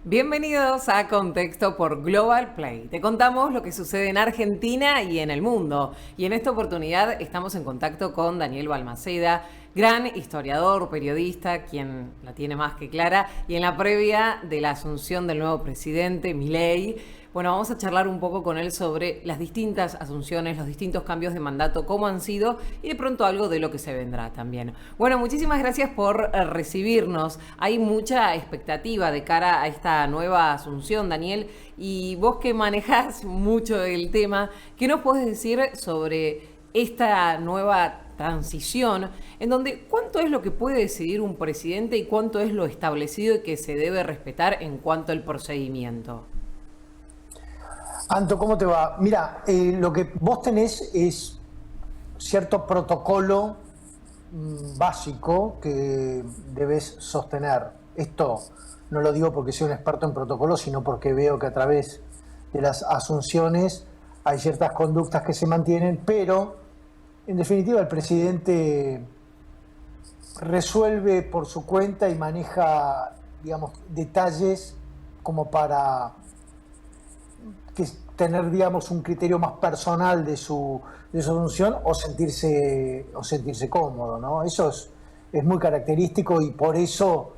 Bienvenidos a Contexto por Global Play. Te contamos lo que sucede en Argentina y en el mundo. Y en esta oportunidad estamos en contacto con Daniel Balmaceda, gran historiador, periodista, quien la tiene más que clara. Y en la previa de la asunción del nuevo presidente, Milei, bueno, vamos a charlar un poco con él sobre las distintas asunciones, los distintos cambios de mandato, cómo han sido y de pronto algo de lo que se vendrá también. Bueno, muchísimas gracias por recibirnos. Hay mucha expectativa de cara a esta nueva asunción, Daniel, y vos que manejás mucho el tema, ¿qué nos podés decir sobre esta nueva transición, en donde cuánto es lo que puede decidir un presidente y cuánto es lo establecido y que se debe respetar en cuanto al procedimiento? Anto, ¿cómo te va? Mira, lo que vos tenés es cierto protocolo básico que debes sostener. Esto no lo digo porque soy un experto en protocolo, sino porque veo que a través de las asunciones hay ciertas conductas que se mantienen, pero en definitiva el presidente resuelve por su cuenta y maneja, digamos, detalles como para tener, digamos, un criterio más personal de su asunción o sentirse cómodo, ¿no? Eso es muy característico y por eso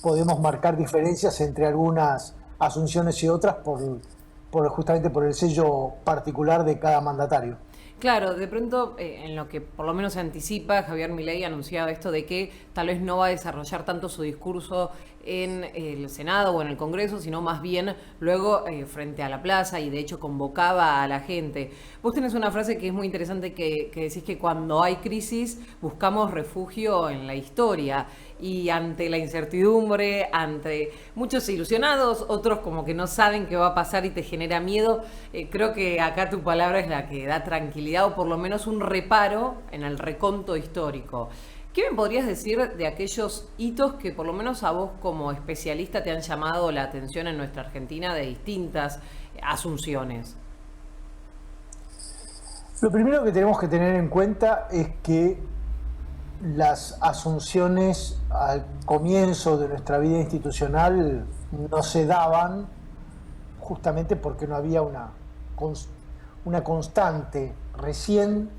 podemos marcar diferencias entre algunas asunciones y otras justamente por el sello particular de cada mandatario. Claro, de pronto, en lo que por lo menos se anticipa, Javier Milei anunciaba esto de que tal vez no va a desarrollar tanto su discurso en el Senado o en el Congreso, sino más bien luego frente a la plaza, y de hecho convocaba a la gente. Vos tenés una frase que es muy interesante que decís que cuando hay crisis buscamos refugio en la historia, y ante la incertidumbre, ante muchos ilusionados, otros como que no saben qué va a pasar y te genera miedo, creo que acá tu palabra es la que da tranquilidad o por lo menos un reparo en el reconto histórico. ¿Qué me podrías decir de aquellos hitos que por lo menos a vos como especialista te han llamado la atención en nuestra Argentina de distintas asunciones? Lo primero que tenemos que tener en cuenta es que las asunciones al comienzo de nuestra vida institucional no se daban justamente porque no había una constante. Recién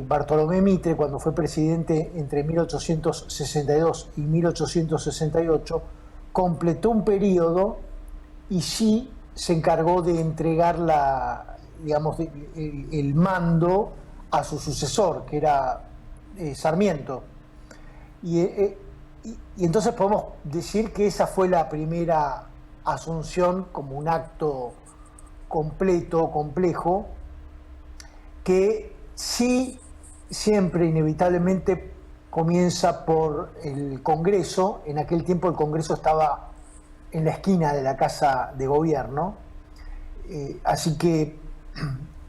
Bartolomé Mitre, cuando fue presidente entre 1862 y 1868, completó un periodo y sí se encargó de entregar el mando a su sucesor, que era Sarmiento. Y entonces podemos decir que esa fue la primera asunción como un acto completo, complejo, que sí siempre inevitablemente comienza por el Congreso. En aquel tiempo el Congreso estaba en la esquina de la Casa de Gobierno, así que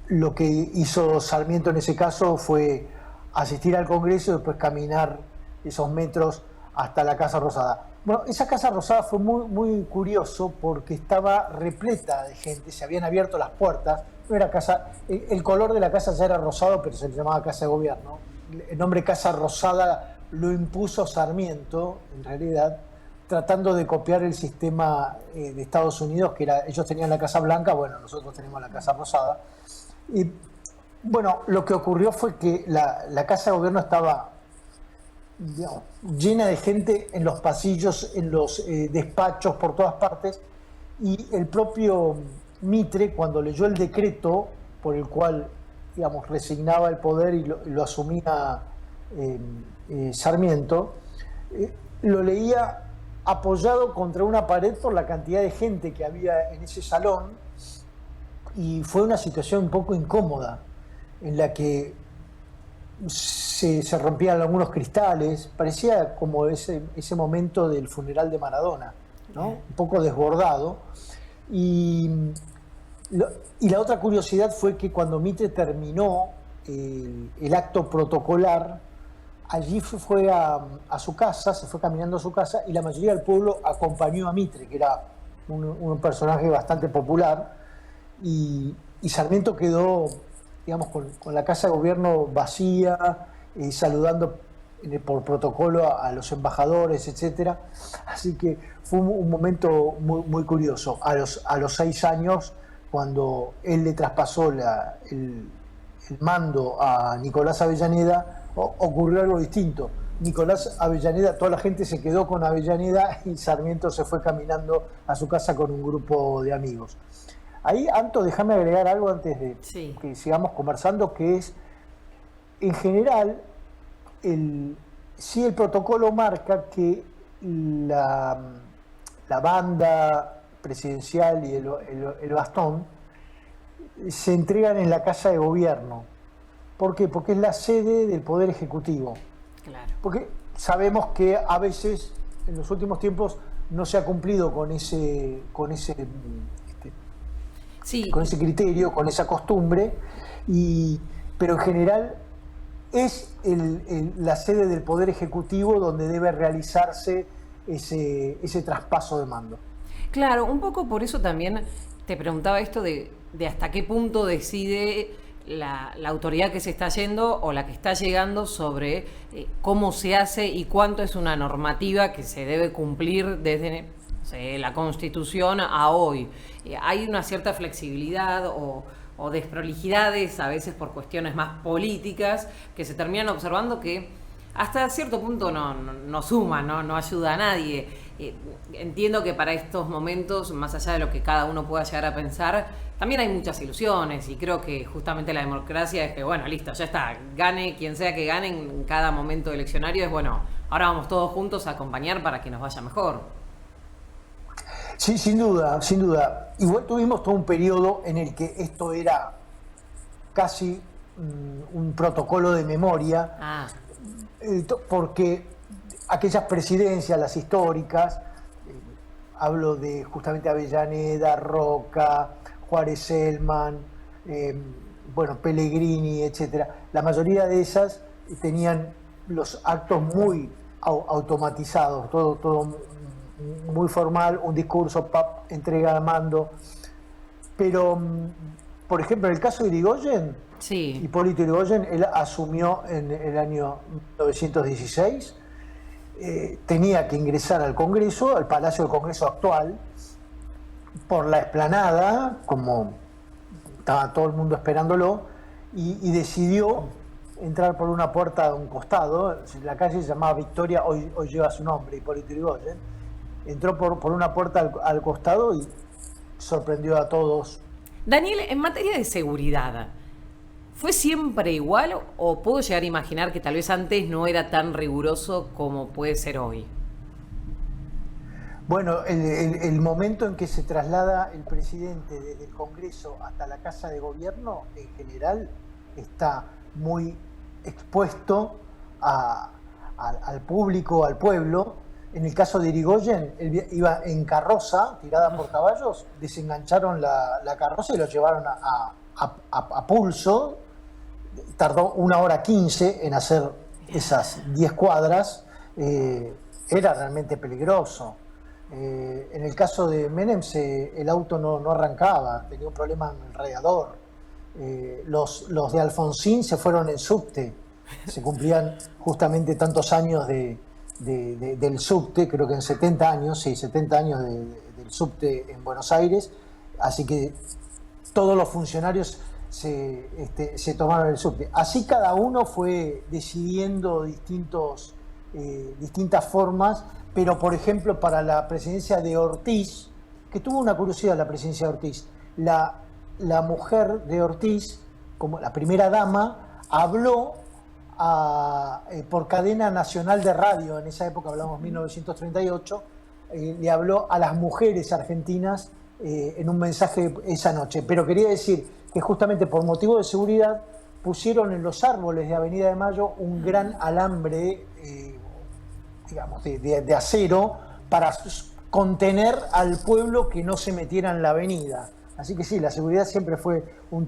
lo que hizo Sarmiento en ese caso fue asistir al Congreso y después caminar esos metros hasta la Casa Rosada. Bueno, esa Casa Rosada fue muy curioso porque estaba repleta de gente, se habían abierto las puertas. No era casa, el color de la casa ya era rosado, pero se le llamaba Casa de Gobierno. El nombre Casa Rosada lo impuso Sarmiento, en realidad, tratando de copiar el sistema de Estados Unidos, que era, ellos tenían la Casa Blanca, bueno, nosotros tenemos la Casa Rosada. Y bueno, lo que ocurrió fue que la Casa de Gobierno estaba, digamos, llena de gente en los pasillos, en los despachos, por todas partes, y el propio Mitre, cuando leyó el decreto por el cual, digamos, resignaba el poder y lo asumía Sarmiento, lo leía apoyado contra una pared por la cantidad de gente que había en ese salón, y fue una situación un poco incómoda en la que se rompían algunos cristales. Parecía como ese momento del funeral de Maradona, ¿no? Un poco desbordado. Y la otra curiosidad fue que cuando Mitre terminó el acto protocolar, allí fue a su casa, se fue caminando a su casa, y la mayoría del pueblo acompañó a Mitre, que era un personaje bastante popular, y Sarmiento quedó digamos, con la Casa de Gobierno vacía, saludando por protocolo a los embajadores, etcétera. Así que fue un momento muy, muy curioso. A los 6 años, cuando él le traspasó el mando a Nicolás Avellaneda, ocurrió algo distinto. Nicolás Avellaneda, toda la gente se quedó con Avellaneda y Sarmiento se fue caminando a su casa con un grupo de amigos. Ahí, Anto, déjame agregar algo antes de que sigamos conversando, que es, en general, sí el protocolo marca que la banda presidencial y el bastón se entregan en la Casa de Gobierno. ¿Por qué? Porque es la sede del Poder Ejecutivo. Claro. Porque sabemos que a veces, en los últimos tiempos, no se ha cumplido con ese criterio, con esa costumbre, pero en general es la sede del Poder Ejecutivo donde debe realizarse ese traspaso de mando. Claro, un poco por eso también te preguntaba esto de hasta qué punto decide la autoridad que se está yendo o la que está llegando sobre cómo se hace y cuánto es una normativa que se debe cumplir desde la Constitución a hoy. Hay una cierta flexibilidad o desprolijidades, a veces por cuestiones más políticas, que se terminan observando que hasta cierto punto no suma, no ayuda a nadie. Entiendo que para estos momentos, más allá de lo que cada uno pueda llegar a pensar, también hay muchas ilusiones y creo que justamente la democracia es que, bueno, listo, ya está, gane quien sea que gane en cada momento eleccionario, es bueno, ahora vamos todos juntos a acompañar para que nos vaya mejor. Sí, sin duda, sin duda. Igual tuvimos todo un periodo en el que esto era casi un protocolo de memoria, porque aquellas presidencias, las históricas, hablo de justamente Avellaneda, Roca, Juárez Celman, Pellegrini, etcétera. La mayoría de esas tenían los actos muy automatizados, todo muy formal, un discurso, entrega de mando. Pero, por ejemplo, en el caso de Irigoyen, Hipólito Yrigoyen, él asumió en el año 1916, tenía que ingresar al Congreso, al Palacio del Congreso actual, por la explanada, como estaba todo el mundo esperándolo, y decidió entrar por una puerta a un costado. La calle se llamaba Victoria, hoy lleva su nombre, Hipólito Yrigoyen. Entró por una puerta al costado y sorprendió a todos. Daniel, en materia de seguridad, ¿fue siempre igual o puedo llegar a imaginar que tal vez antes no era tan riguroso como puede ser hoy? Bueno, el momento en que se traslada el presidente desde el Congreso hasta la Casa de Gobierno, en general, está muy expuesto al público, al pueblo. En el caso de Irigoyen, él iba en carroza, tirada por caballos, desengancharon la carroza y lo llevaron a pulso. Tardó 1 hora 15 en hacer esas 10 cuadras. Era realmente peligroso. En el caso de Menem, el auto no arrancaba, tenía un problema en el radiador. Los de Alfonsín se fueron en subte. Se cumplían justamente tantos años del subte, creo que en 70 años, 70 años del subte en Buenos Aires, así que todos los funcionarios se tomaron el subte. Así cada uno fue decidiendo distintas formas, pero por ejemplo para la presidencia de Ortiz, que tuvo una curiosidad la presidencia de Ortiz, la mujer de Ortiz, como la primera dama, habló por cadena nacional de radio, en esa época hablamos 1938, le habló a las mujeres argentinas en un mensaje esa noche. Pero quería decir que justamente por motivo de seguridad pusieron en los árboles de Avenida de Mayo un gran alambre, de acero para contener al pueblo que no se metiera en la avenida. Así que sí, la seguridad siempre fue un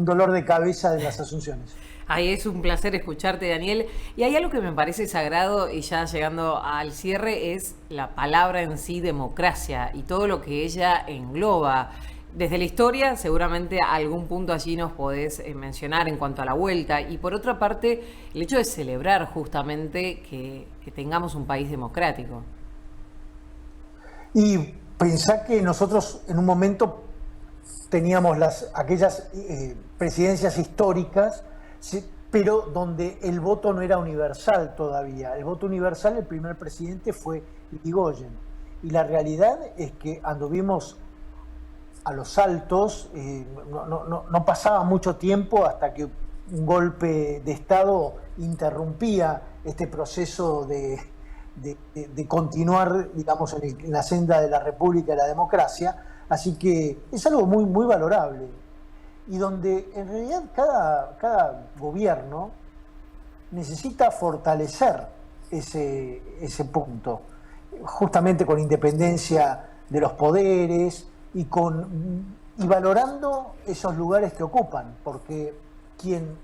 dolor de cabeza de las Asunciones. Ay, es un placer escucharte, Daniel. Y hay algo que me parece sagrado, y ya llegando al cierre, es la palabra en sí, democracia, y todo lo que ella engloba. desde la historia, seguramente a algún punto allí nos podés mencionar en cuanto a la vuelta. Y por otra parte, el hecho de celebrar justamente que tengamos un país democrático. Y pensá que nosotros en un momento teníamos aquellas presidencias históricas, pero donde el voto no era universal todavía. El voto universal, el primer presidente fue Irigoyen. Y la realidad es que anduvimos a los saltos, no pasaba mucho tiempo hasta que un golpe de Estado interrumpía este proceso de continuar, digamos, en la senda de la República y la democracia. Así que es algo muy, muy valorable. Y donde en realidad cada gobierno necesita fortalecer ese punto, justamente con independencia de los poderes y valorando esos lugares que ocupan, porque quien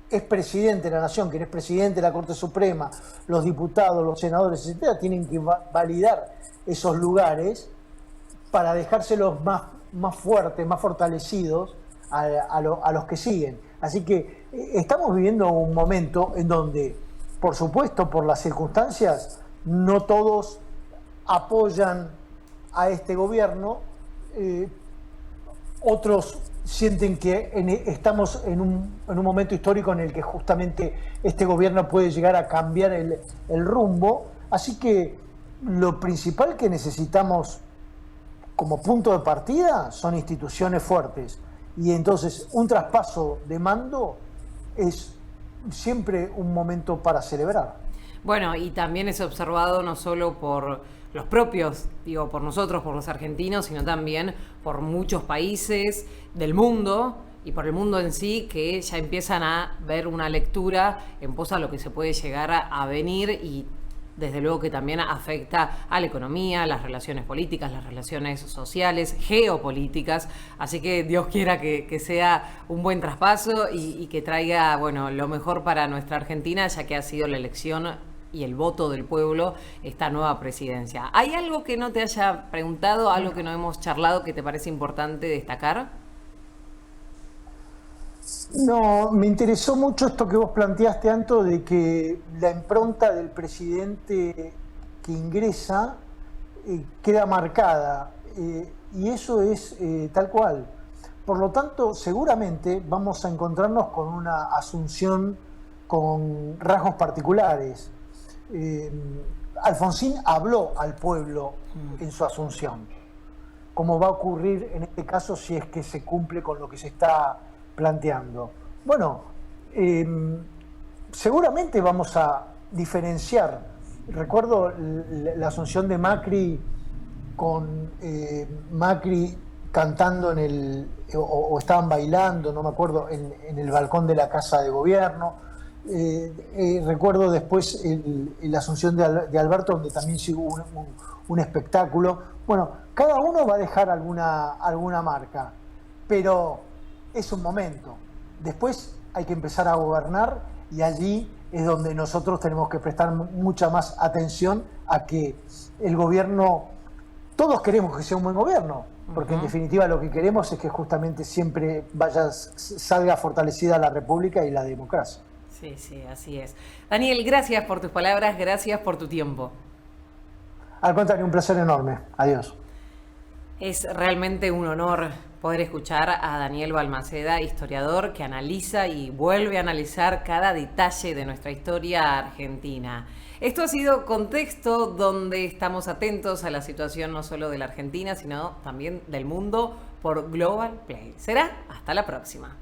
es presidente de la nación, quien es presidente de la Corte Suprema, los diputados, los senadores, etcétera, tienen que validar esos lugares para dejárselos más fuertes, más fortalecidos a los que siguen. Así que estamos viviendo un momento en donde, por supuesto, por las circunstancias, no todos apoyan a este gobierno, otros sienten que estamos en un momento histórico en el que justamente este gobierno puede llegar a cambiar el rumbo. Así que lo principal que necesitamos como punto de partida son instituciones fuertes. Y entonces un traspaso de mando es siempre un momento para celebrar. Bueno, y también es observado no solo por los propios, digo, por nosotros, por los argentinos, sino también por muchos países del mundo y por el mundo en sí, que ya empiezan a ver una lectura en pos a lo que se puede llegar a venir, y desde luego que también afecta a la economía, las relaciones políticas, las relaciones sociales, geopolíticas. Así que Dios quiera que sea un buen traspaso y que traiga, bueno, lo mejor para nuestra Argentina, ya que ha sido la elección y el voto del pueblo esta nueva presidencia. ¿Hay algo que no te haya preguntado, algo que no hemos charlado que te parece importante destacar? No, me interesó mucho esto que vos planteaste, Anto, de que la impronta del presidente que ingresa queda marcada, y eso es tal cual. Por lo tanto, seguramente vamos a encontrarnos con una asunción con rasgos particulares. Alfonsín habló al pueblo en su asunción, como va a ocurrir en este caso si es que se cumple con lo que se está planteando. Bueno, seguramente vamos a diferenciar. Recuerdo la asunción de Macri con Macri cantando o estaban bailando, no me acuerdo, en el balcón de la Casa de Gobierno. Recuerdo después la asunción de Alberto, donde también sí hubo un espectáculo. Bueno, cada uno va a dejar alguna marca, pero es un momento. Después hay que empezar a gobernar, y allí es donde nosotros tenemos que prestar mucha más atención a que el gobierno, todos queremos que sea un buen gobierno, porque en definitiva lo que queremos es que justamente siempre salga fortalecida la República y la democracia. Sí, sí, así es. Daniel, gracias por tus palabras, gracias por tu tiempo. Al contrario, un placer enorme. Adiós. Es realmente un honor poder escuchar a Daniel Balmaceda, historiador que analiza y vuelve a analizar cada detalle de nuestra historia argentina. Esto ha sido Contexto, donde estamos atentos a la situación no solo de la Argentina, sino también del mundo por Global Play. Será hasta la próxima.